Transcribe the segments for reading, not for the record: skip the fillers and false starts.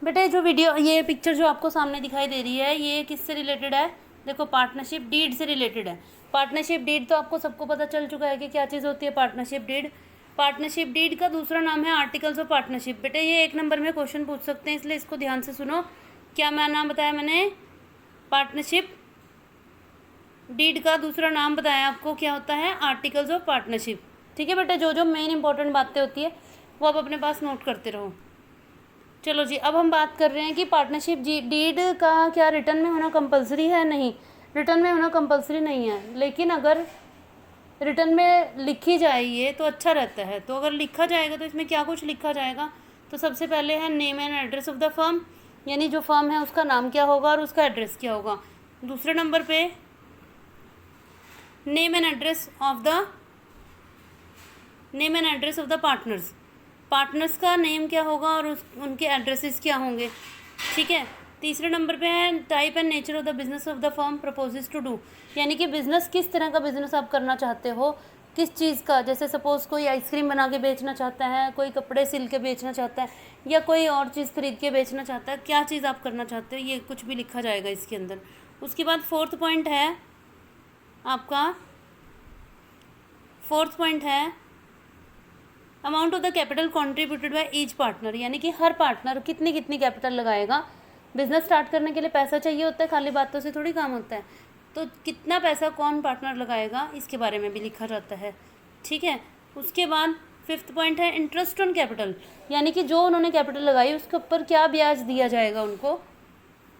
बेटा जो वीडियो ये पिक्चर जो आपको सामने दिखाई दे रही है ये किससे रिलेटेड है? देखो पार्टनरशिप डीड से रिलेटेड है। पार्टनरशिप डीड तो आपको सबको पता चल चुका है कि क्या चीज़ होती है पार्टनरशिप डीड। पार्टनरशिप डीड का दूसरा नाम है आर्टिकल्स ऑफ पार्टनरशिप। बेटे ये 1 नंबर में क्वेश्चन पूछ सकते हैं, इसलिए इसको ध्यान से सुनो। क्या मैं नाम बताया मैंने? पार्टनरशिप डीड का दूसरा नाम बताया आपको, क्या होता है? Articles of partnership. ठीक है बेटा, जो जो मेन इंपॉर्टेंट बातें होती है वो आप अपने पास नोट करते रहो। चलो जी, अब हम बात कर रहे हैं कि पार्टनरशिप डीड का क्या रिटर्न में होना कंपलसरी है? नहीं, रिटर्न में होना कंपलसरी नहीं है, लेकिन अगर रिटर्न में लिखी जाए ये तो अच्छा रहता है। तो अगर लिखा जाएगा तो इसमें क्या कुछ लिखा जाएगा? तो सबसे पहले है name and address of the firm, यानी जो फर्म है उसका नाम क्या होगा और उसका एड्रेस क्या होगा। दूसरे नंबर पे name and address of the partners, partners का नेम क्या होगा और उनके एड्रेसेस क्या होंगे। ठीक है। तीसरे नंबर पे है type and nature of the business of the firm proposes to do, यानी कि बिजनेस किस तरह का बिजनेस आप करना चाहते हो, किस चीज़ का। जैसे सपोज कोई आइसक्रीम बना के बेचना चाहता है, कोई कपड़े सिल के बेचना चाहता है, या कोई और चीज़ खरीद के बेचना चाहता है, क्या चीज़ आप करना चाहते हो ये कुछ भी लिखा जाएगा इसके अंदर। उसके बाद फोर्थ पॉइंट है आपका, amount of the capital contributed by each partner, यानी कि हर पार्टनर कितनी कितनी कैपिटल लगाएगा। बिजनेस स्टार्ट करने के लिए पैसा चाहिए होता है, खाली बातों से थोड़ी काम होता है। तो कितना पैसा कौन पार्टनर लगाएगा इसके बारे में भी लिखा जाता है। ठीक है। उसके बाद फिफ्थ पॉइंट है इंटरेस्ट ऑन कैपिटल, यानी कि जो उन्होंने कैपिटल लगाई उसके ऊपर क्या ब्याज दिया जाएगा उनको।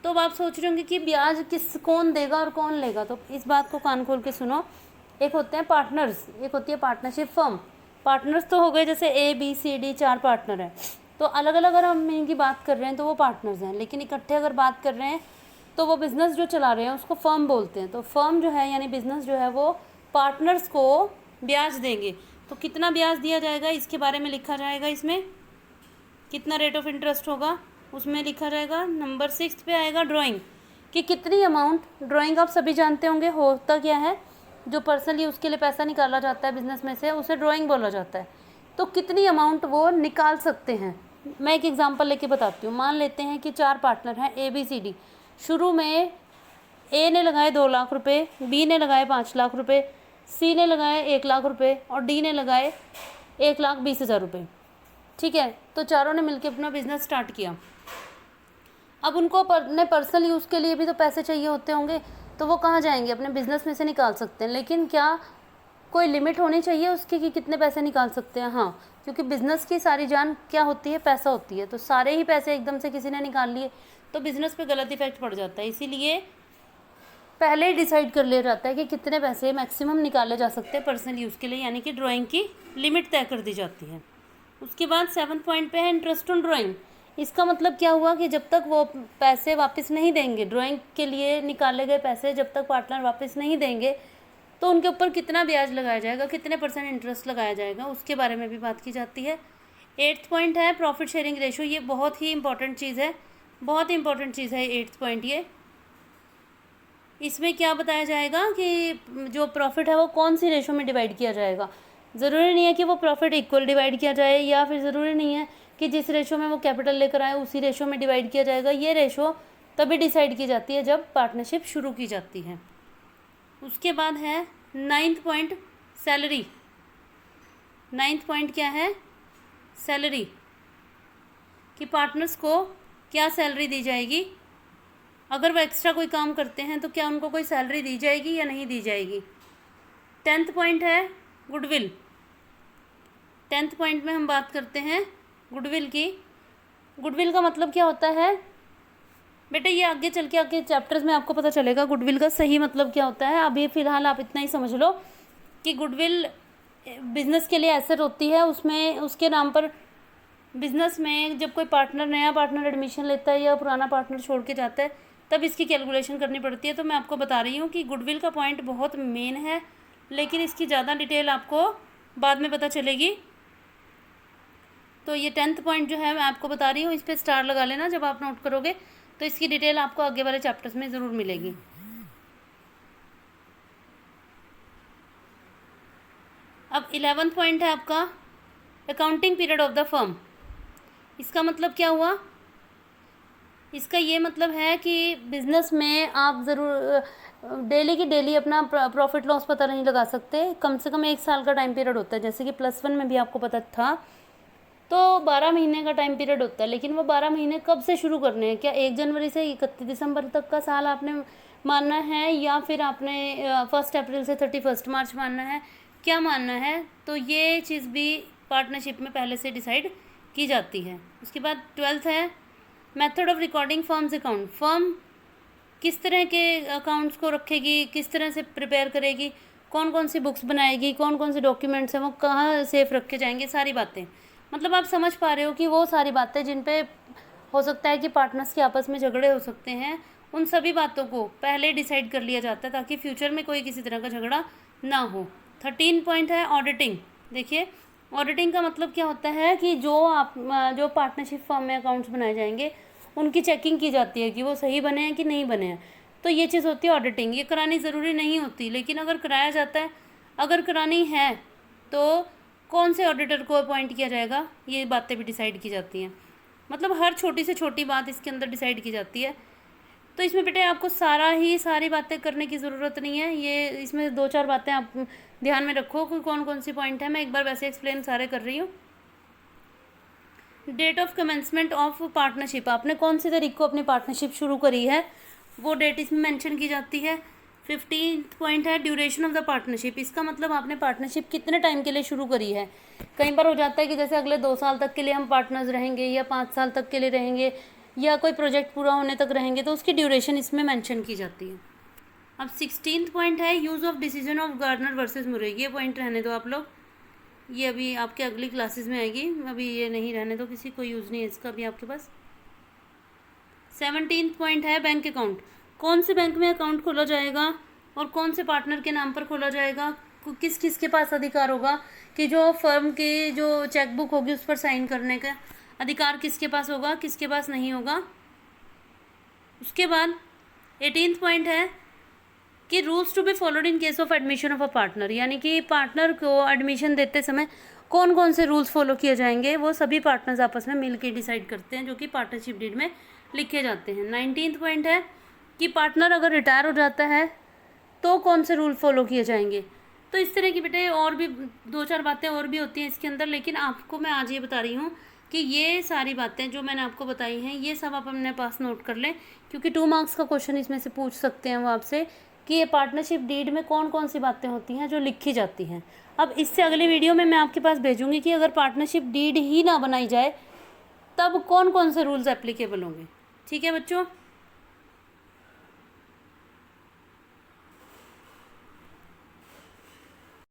तो अब आप सोच रहे होंगे कि ब्याज कौन देगा और कौन लेगा, तो इस बात को कान खोल के सुनो। एक होते हैं पार्टनर्स, एक होती है पार्टनरशिप फर्म। पार्टनर्स तो हो गए, जैसे ABCD 4 पार्टनर हैं, तो अलग अलग अगर हम इनकी बात कर रहे हैं तो वो पार्टनर्स हैं, लेकिन इकट्ठे अगर बात कर रहे हैं तो वो बिज़नेस जो चला रहे हैं उसको फर्म बोलते हैं। तो फर्म जो है यानी बिज़नेस जो है वो पार्टनर्स को ब्याज देंगे। तो कितना ब्याज दिया जाएगा इसके बारे में लिखा जाएगा। इसमें कितना रेट ऑफ इंटरेस्ट होगा उसमें लिखा जाएगा। नंबर 6 पे आएगा ड्राइंग, कि कितनी अमाउंट, ड्राइंग आप सभी जानते होंगे होता क्या है, जो पर्सनली उसके लिए पैसा निकाला जाता है बिजनेस में से उसे ड्राइंग बोला जाता है। तो कितनी अमाउंट वो निकाल सकते हैं, मैं एक एग्जांपल लेके बताती हूँ। मान लेते हैं कि 4 पार्टनर हैं ABCD। शुरू में A ने लगाए 2 लाख रुपए, B ने लगाए 5 लाख रुपए, C ने लगाए 1 लाख रुपए और D ने लगाए 1,20,000 रुपये। ठीक है। तो चारों ने मिलकर अपना बिजनेस स्टार्ट किया। अब उनको अपने पर्सनल यूज़ के लिए भी तो पैसे चाहिए होते होंगे, तो वो कहाँ जाएंगे? अपने बिजनेस में से निकाल सकते हैं, लेकिन क्या कोई लिमिट होनी चाहिए उसकी कि कितने पैसे निकाल सकते हैं? हाँ, क्योंकि बिज़नेस की सारी जान क्या होती है? पैसा होती है। तो सारे ही पैसे एकदम से किसी ने निकाल लिए तो बिज़नेस पे गलत इफेक्ट पड़ जाता है। इसीलिए पहले ही डिसाइड कर लिया जाता है कि कितने पैसे मैक्सिमम निकाले जा सकते हैं पर्सनल यूज़ के लिए, यानी कि ड्राइंग की लिमिट तय कर दी जाती है। उसके बाद 7 पॉइंट पे है इंटरेस्ट ऑन ड्राइंग। इसका मतलब क्या हुआ कि जब तक वो पैसे वापस नहीं देंगे, ड्राइंग के लिए निकाले गए पैसे जब तक पार्टनर वापस नहीं देंगे तो उनके ऊपर कितना ब्याज लगाया जाएगा, कितने % इंटरेस्ट लगाया जाएगा, उसके बारे में भी बात की जाती है। 8th पॉइंट है प्रॉफिट शेयरिंग रेशो। ये बहुत ही इंपॉर्टेंट चीज़ है, बहुत ही इंपॉर्टेंट चीज़ है 8th पॉइंट ये। इसमें क्या बताया जाएगा कि जो प्रॉफिट है वो कौन सी रेशो में डिवाइड किया जाएगा। ज़रूरी नहीं है कि वो प्रॉफिट इक्वल डिवाइड किया जाए, या फिर ज़रूरी नहीं है कि जिस रेशो में वो कैपिटल लेकर आए उसी रेशो में डिवाइड किया जाएगा। ये रेशो तभी डिसाइड की जाती है जब पार्टनरशिप शुरू की जाती है। उसके बाद है 9th point salary. 9th point क्या है? सैलरी, कि पार्टनर्स को क्या सैलरी दी जाएगी। अगर वो एक्स्ट्रा कोई काम करते हैं तो क्या उनको कोई सैलरी दी जाएगी या नहीं दी जाएगी। 10th पॉइंट है गुडविल। 10th पॉइंट में हम बात करते हैं गुडविल की। गुडविल का मतलब क्या होता है बेटे? ये आगे चल के आगे चैप्टर्स में आपको पता चलेगा गुडविल का सही मतलब क्या होता है। अभी फ़िलहाल आप इतना ही समझ लो कि गुडविल बिज़नेस के लिए एसेट होती है। उसमें उसके नाम पर बिज़नेस में जब कोई पार्टनर, नया पार्टनर एडमिशन लेता है या पुराना पार्टनर छोड़ के जाता है तब इसकी कैलकुलेशन करनी पड़ती है। तो मैं आपको बता रही हूँ कि गुडविल का पॉइंट बहुत मेन है, लेकिन इसकी ज़्यादा डिटेल आपको बाद में पता चलेगी। तो ये 10th पॉइंट जो है मैं आपको बता रही हूँ, इस पर स्टार लगा लेना जब आप नोट करोगे, तो इसकी डिटेल आपको आगे वाले चैप्टर्स में ज़रूर मिलेगी। अब 11th पॉइंट है आपका accounting period of the firm. इसका मतलब क्या हुआ इसका ये मतलब है कि बिज़नेस में आप ज़रूर डेली की डेली अपना प्रॉफिट लॉस पता नहीं लगा सकते, कम से कम 1 साल का टाइम पीरियड होता है। जैसे कि +1 में भी आपको पता था, तो 12 महीने का टाइम पीरियड होता है। लेकिन वो 12 महीने कब से शुरू करने हैं? क्या 1 जनवरी से 31 दिसंबर तक का साल आपने मानना है, या फिर आपने 1 अप्रैल से 31 मार्च मानना है, क्या मानना है? तो ये चीज़ भी पार्टनरशिप में पहले से डिसाइड की जाती है। उसके बाद 12th है method of recording firms account. Firm किस तरह के अकाउंट्स को रखेगी, किस तरह से प्रिपेयर करेगी, कौन कौन सी बुक्स बनाएगी, कौन कौन से डॉक्यूमेंट्स हैं वो कहाँ सेफ रखे जाएंगे, सारी बातें। मतलब आप समझ पा रहे हो कि वो सारी बातें जिन पे हो सकता है कि पार्टनर्स के आपस में झगड़े हो सकते हैं, उन सभी बातों को पहले डिसाइड कर लिया जाता है ताकि फ्यूचर में कोई किसी तरह का झगड़ा ना हो। 13 पॉइंट है ऑडिटिंग। देखिए, ऑडिटिंग का मतलब क्या होता है कि जो पार्टनरशिप फर्म में अकाउंट्स बनाए जाएंगे उनकी चेकिंग की जाती है कि वो सही बने हैं कि नहीं बने हैं। तो ये चीज़ होती है ऑडिटिंग। ये करानी ज़रूरी नहीं होती, लेकिन अगर कराया जाता है, अगर करानी है तो कौन से ऑडिटर को अपॉइंट किया जाएगा, ये बातें भी डिसाइड की जाती हैं। मतलब हर छोटी से छोटी बात इसके अंदर डिसाइड की जाती है। तो इसमें बेटे आपको सारी बातें करने की ज़रूरत नहीं है। ये इसमें 2-4 बातें आप ध्यान में रखो कि कौन कौन सी पॉइंट है। मैं एक बार वैसे एक्सप्लेन सारे कर रही हूँ। Date of commencement of partnership, आपने कौन सी तारीख को अपनी पार्टनरशिप शुरू करी है वो डेट इसमें मेंशन की जाती है। 15th पॉइंट है ड्यूरेशन ऑफ द पार्टनरशिप। इसका मतलब आपने पार्टनरशिप कितने टाइम के लिए शुरू करी है। कई बार हो जाता है कि जैसे अगले 2 साल तक के लिए हम पार्टनर्स रहेंगे, या 5 साल तक के लिए रहेंगे, या कोई प्रोजेक्ट पूरा होने तक रहेंगे, तो उसकी ड्यूरेशन इसमें मेंशन की जाती है। अब 16th पॉइंट है use of decision of Gardner versus Murray. ये पॉइंट रहने दो आप लोग, ये अभी आपके अगली क्लासेस में आएगी, अभी ये नहीं रहने दो, किसी को यूज़ नहीं है इसका भी आपके पास। 17th पॉइंट है बैंक अकाउंट। कौन से बैंक में अकाउंट खोला जाएगा और कौन से पार्टनर के नाम पर खोला जाएगा, किस किस के पास अधिकार होगा कि जो फर्म की जो चेकबुक होगी उस पर साइन करने का अधिकार किसके पास होगा, किसके पास नहीं होगा। उसके बाद 18th पॉइंट है कि rules to be followed in case of admission of a partner, यानी कि पार्टनर को एडमिशन देते समय कौन कौन से रूल्स फॉलो किए जाएंगे वो सभी पार्टनर्स आपस में मिल के डिसाइड करते हैं, जो कि पार्टनरशिप डीड में लिखे जाते हैं। 19th पॉइंट है कि पार्टनर अगर रिटायर हो जाता है तो कौन से रूल फॉलो किए जाएंगे। तो इस तरह की बेटे और भी 2-4 बातें और भी होती हैं इसके अंदर, लेकिन आपको मैं आज ये बता रही हूँ कि ये सारी बातें जो मैंने आपको बताई हैं ये सब आप अपने पास नोट कर लें, क्योंकि 2 मार्क्स का क्वेश्चन इसमें से पूछ सकते हैं वो आपसे कि ये पार्टनरशिप डीड में कौन कौन सी बातें होती हैं जो लिखी जाती हैं। अब इससे अगली वीडियो में मैं आपके पास भेजूँगी कि अगर पार्टनरशिप डीड ही ना बनाई जाए तब कौन कौन से रूल्स एप्लीकेबल होंगे। ठीक है बच्चों।